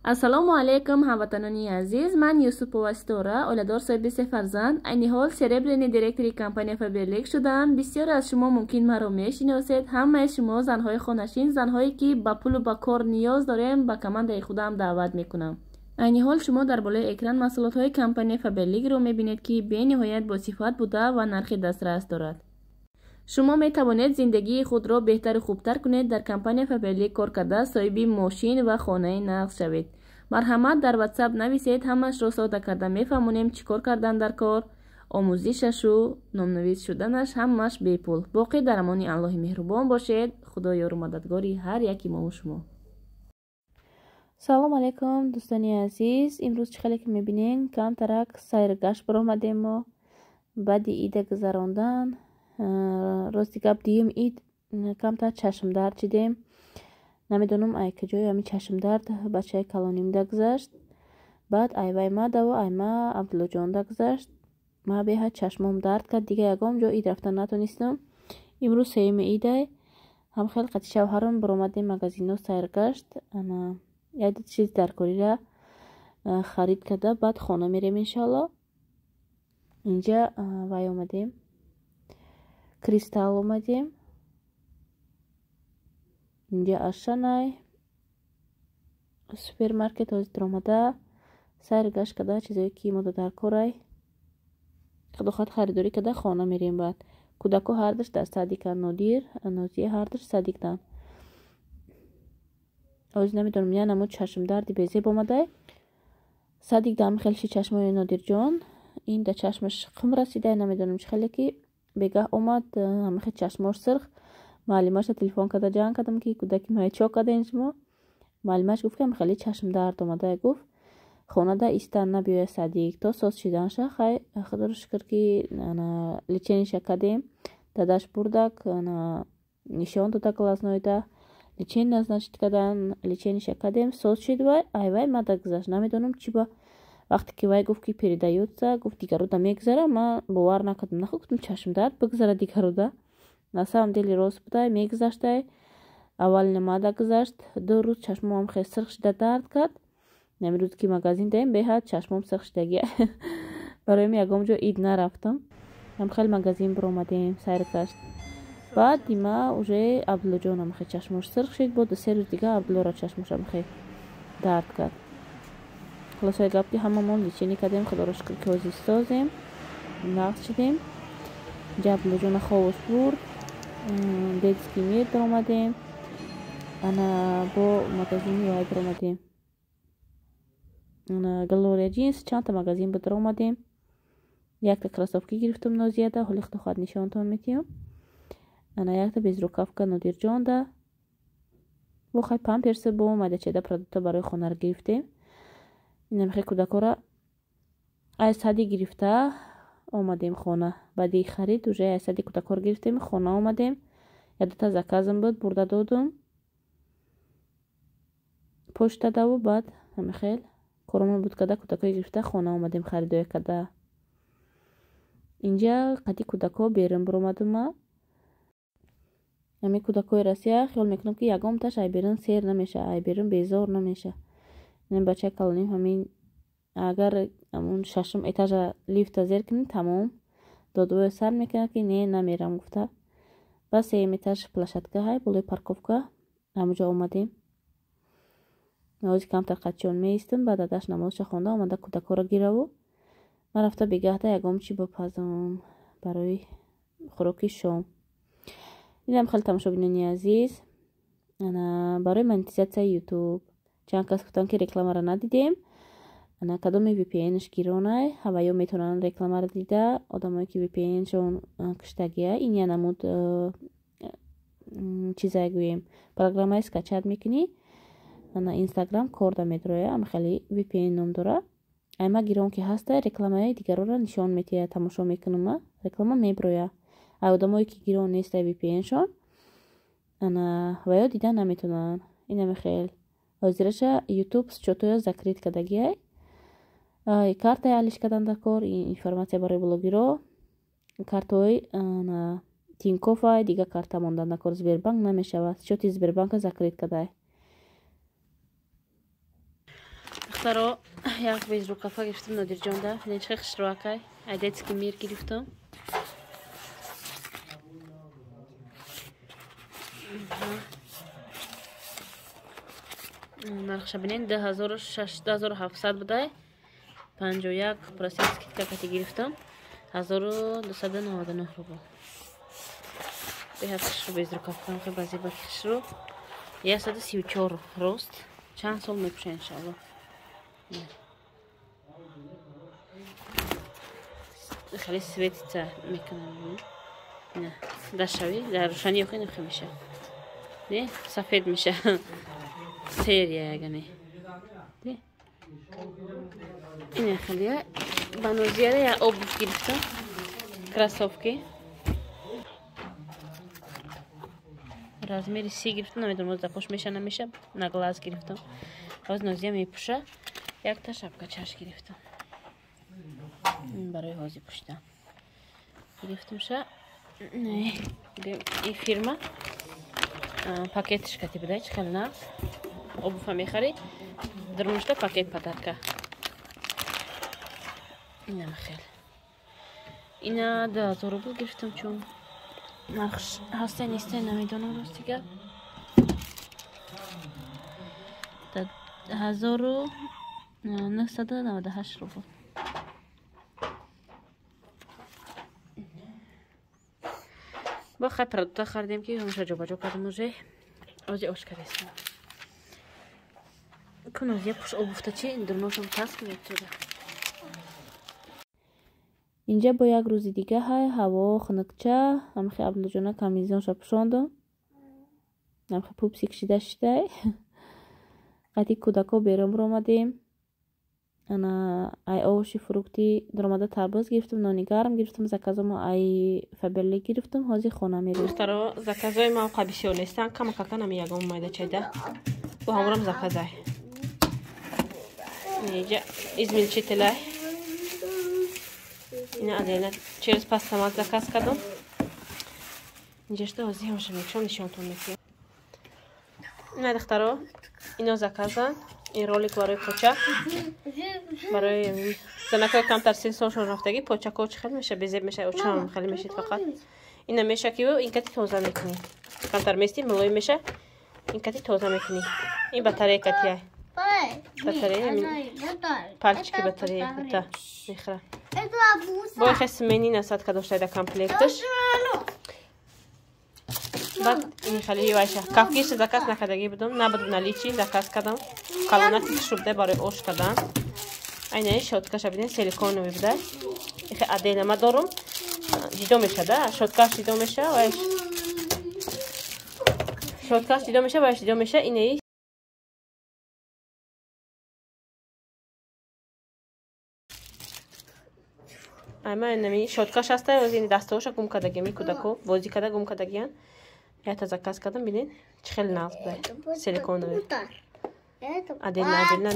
ассалому алайкум ҳамватанони азиз. Ман Юсупова Васитора, оиладор соҳиби 3 фарзанд, айни ҳол серебряни директори компания Faberlic шудаам. Бисёре аз шумо мумкин маро мешиносед. Ҳамаи шумо занҳои хонашин, занҳое ки ба пулу ба кор ниёз дорем, ба командаи худам даъват мекунам. айни ҳол шумо дар болои экран маҳсулотҳои компания Faberlic-ро мебинед ки бениҳоят босифат буда ва нархи дастрас дорад. шумо метавонед зиндагии худро беҳтару хубтар кунед. Дар компания Faberlic кор карда соҳиби мошин ва хонаи нағз шавед. марҳамат, дар WhatsApp нависед, ҳамаашро сода карда мефаҳмонем чӣ кор кардан дар кор, омӯзишашу номнавис шуданаш ҳамааш бепул. боқӣ дар амони Аллоҳи меҳрубон бошед. Худо ёру мададгори ҳар яки мову шумо. салом алайкум дӯстони азиз. имрӯз чӣ хеле ки мебинем камтарак сайргашт баромадем. мо баъди ида гузарондан, рости гап диюм ид камтар чашмдард шидем. намедонам айкаҷои ами чашмдард бачаи калоним дагзашт. баъд айвай мадаву айма Абдуллоҷон дагзашт. ма беҳад чашмом дард кард. дига ягон ҷо ид рафтан натонистам. имрӯз сеюми идай ҳам хел қати шавҳарам баромадем магазино сайргашт. як чиз даркорира харид карда баъд хона мерем иншалло. инҷа вай омадем, кристалл омадем, инҷа ашанай супермаркет ҳозир омада сайргашт карда чизое ки мода даркорай худохат харидорӣ карда хона мерем. баъд кӯдако ҳардаш дар садикан, нодир нозия ҳардаш садикдан. ҳозир намедонам я намуд чашмдарди безеб омадай. садик да ҳамихелши чашмои Нодирҷон ин да чашмаш қим расидай. намедонам чӣ хеле ки бегаҳ омад ҳамихел чашмош сирх. муаллимаша телефон карда ҷанг кардам ки кӯдаки мая чо кардем шумо. муаллимаш гуфт ки ҳамихели чашмдард омадай. гуфт хонада истан набиёя садик то соз шиданша. хай худоро шукр ки лечениша кардем. дадаш бурдак нишон дода глазноида лечени назначит кардан. лечениша кардем соз шид. вай айвай ма дагзашт. намедонам чӣ ба вақте ки вай гуфт ки передаётса, гуфт дигаруда мегзара. ман бовар накардам. нахӯ гуфтам чашмдард бигзара дигаруда. на самом деле рост будай мегзаштай. аввал нама дагзашт. 2 рӯз чашмоам хел сирх шида дард кард. намрӯз ки магазин даем беҳад чашмом сирх шидагия. бароям ягон ҷо ид нарафтам. ҳамхел магазин биромадем сайргашт. баъд дима уже Абдуллоҷон ҳамихел чашмош сирх шид. бо 2-3 рӯз дига Абдуллора чашмош ҳамихел дард кард. хулосаи гап ки ҳамамон лечени кардем. худоро шукр ки ҳозир созем, нағз шидем. инҷа Абдуллоҷона ховос бурд. детский мир биромадем. ана бо магазини вай биромадем. Глория джинс чанд та магазин биромадем. якта кроссовки гирифтам Нозияда. ҳоли худохоҳад нишонтон метиём. ана якта безрукавка Нодирҷонда. бо хай памперси бо майдачеда продукта барои хонаро гирифтем. инамихе кӯдакора ай сади гирифта омадем хона. баъди харид уже ай сади кӯдакоро гирифтем хона омадем. як дута заказам буд бурда додум почтадаву. баъд ҳамихел коромо буд карда кӯдакои гирифта хона омадем харидоя карда. инҷа қади кӯдако берун биромадум. ма ами кӯдакои Россия хиёл мекунам ки ягонташ айберун сер намеша, айберун безор намеша. ин бачаи калоним ҳамин агар амун 6 этажа лифта зер кунем тамом додвоя сар мекунад ки не намерам гуфта. ба 3 этаж площадка ҳай болои парковка ҳамуҷо омадем. ҳозир камтар қатчон меистам. ба дадаш намозша хонда омада кӯдакоро гираву ма рафта бегаҳда ягон чӣ бипазам барои хӯроки шом. инам хеле тамошобинони азиз, барои монетизатсияи ютуб чанд кас гуфтанд ки рекламаро надидем. кадоми VPN-ш гиронай. ҳаваё метавонанд рекламаро дида. одамое ки VPN-шон киштагия ин янамуд чизай гӯем программаи скачат мекунӣ. Instagram кор да медроя. ам хеле VPN ном дора. айма гирон ки ҳаста рекламаи дигароро нишон метия. тамошо мекунам. реклама меброя. ай одамое ки гирон нестай VPN-шон ҳаваё дида наметавонанд. инаме хел ҳозираша YouTube счётоя закрит кардагиай. картаи алиш кардан дар кор. информация барои блогиро. картаҳои Тинькофф дига карта мондан дар кор. Сбербанк намешавад. счёти Сбербанка закрит кардай. دخترها یک بیز رو کافه گرفتم نادر جان ده نچه خشروکای عدد که میر گرفتم نرخش بینین 10700 بوده 51 پروسنت کتی گرفتم 1299 روبل به خشرو بیز رو کافه کنم خیلی بازی با خشرو 134 روست چند سال میپوشه انشالله خیلی سویت میکنم نه در شوی در روشنی خیلی نخی میشه نه سفید میشه سریه یگنه نه اینه خیلیه بانوزیاره یا آب گرفتم کراسوفکی رازمری سی گرفتم نمیدونم از دپوش میشه نمیشه نگلاز گرفتم از نوزیه میپوشه یک تا شبکه چش گرفتم این برای حوزی پوشیدم گرفتم شه این فیرما پاکتش کتی بده چه خیلی ناز обувь میخری درمشتا پاکت پدرکه اینم خیلی اینا 2000 روبل گرفتم چون نقش هسته نیسته نمیدونم راستیگه 1998 روبل با خیلی پرودکت خریدیم که همشه جا بجا کردم موزه اوزی آشکار هستم کن اوزی پوش آبوفته چی این درماشم تسک میتونه اینجا با یک روزی دیگه های هوا خنکچه همخی عبدالله جانه کمیزیانش پوشاندم همخی پوپسی کشیده شده قطی کودکا بیرون برامدیم انا ای آوشی فروکتی درآمده تربوز گرفتم نانی گرم گرفتم زکازم ای فبرلی گرفتم حاضی خونه میرم دخترا زکازای ما قبیسیو نیستن کم کاکا یگم مایده چیده با همرم زکازای اینجا ازمیل چیتله اینا ادینا через пастамат заказ кардам اینجا что حاضی همشه میکشم نشانتون میدم اینا دخترا اینا زکازن این رولик برای پوچک برای زنکای کمتر 30 سالشون رفتگی پوچک‌ها خیلی میشه بزیب میشه و چم خیلی میشید فقط اینا میشه که این کتی توزه میکنی کمتر میستی ملوی میشه این کتی توزه میکنی این بطریه کتیه بطریه پالچکی بطریه بتا میخره باید خیلی منی نساد که داشته ده کمپلیکتش بعد این خیلی یوایشه کافگیش زکاس نکردگی بدم نبود نلیچی زکاس کردم کلانتی شده برای اوش کردم اینه شوتکاش بیدین سیلیکون میبوده این خیلی عدیل ما دارم دیدو میشه ده شوتکاش دیدو میشه وایش شوتکاش دیدو میشه وایش دیدو میشه اینه اما اینمی شوتکاش هسته از این دستهاش گم کردگی میکودکو بازی کرده گم کردگیان یا تا زکاس کردم ببینید چه خیلی ناز بوده سیلیکون بود عدل نه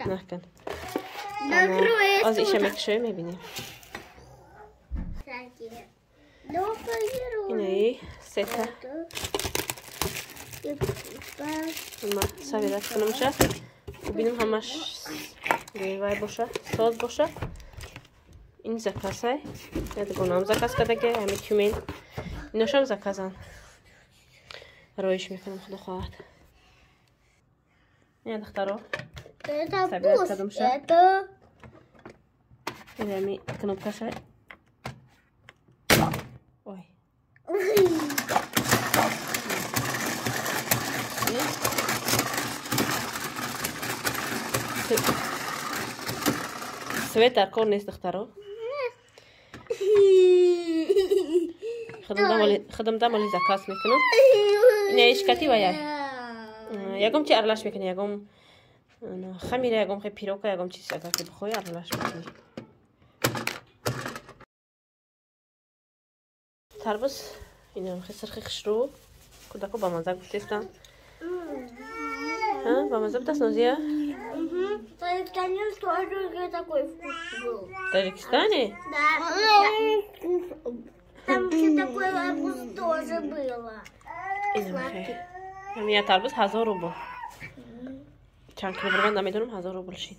نکن از ایشه میکشه میبینیم اینه سیتا ما سویدت کنم شه ببینیم همش وای باشه ساز باشه این زکاسه یا دگونام زکاس کردگه همه تومین ایناشم زکازن رویش میکنم خدا خواهد این دخترو سبیلت کدوم شه این همی کنوبکا شه اوی سویت در کار نیست دخترو خدم دم ولی زکاس میکنم این ایشکتی ویای یکم چی ارلاش میکنی یکم خمیره یکم خیلی پیروکا یکم چیز اگر که بخوای ارلاش میکنی تربوز اینم خیلی سرخی خشرو کودکو با مزه گفتستم با маза бутас нозия? В Таджикистане тоже такой вкус был. В Таджикистане? Да. Там еще такой вкус тоже было. همین تربوز 1000 روبل چند کیلوگرم نمیدونم 1000 روبل شد.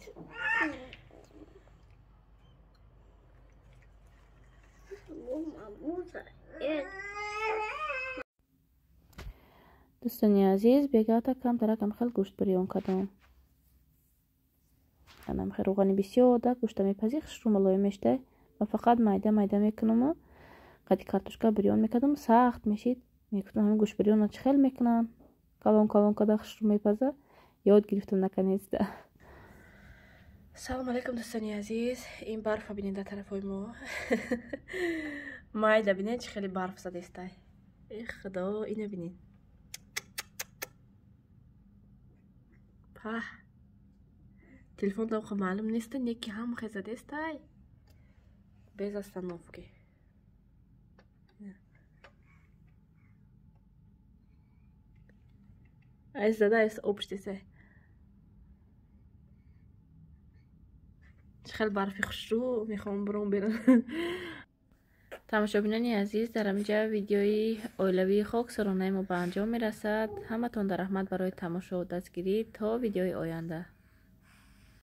دوستانی عزیز بیگاه تا کم ترکم خیلی گوشت بریون کدام. انا خیلی روغنی بسیار ده گوشت میپزیخش رو ملای میشته و فقط مایده میکنم. قدی کارتوشکا بریون میکردم سخت میشید. میگفتم همین گوشت بریون چه خیلی میکنن. کلون کداخش رو میپزه. یاد گرفتم نکنید. سلام علیکم دوستانی عزیز. این برف ببینید در طرفای ما. مایده ببینید چه خیلی برف زده است. ای خدا اینو ببینید. تلفن تو خب معلوم نیست یکی هم خزده است. bez остановки. از زده است obsztyse. خیلی برفی خوش رو میخوام برام برم. تماشاگران عزیز در اینجا ویدیوی اولوی خاکسارانه ما به انجام میرسد. همتون در رحمت برای تماشا و دستگیری تا ویدیوی آینده.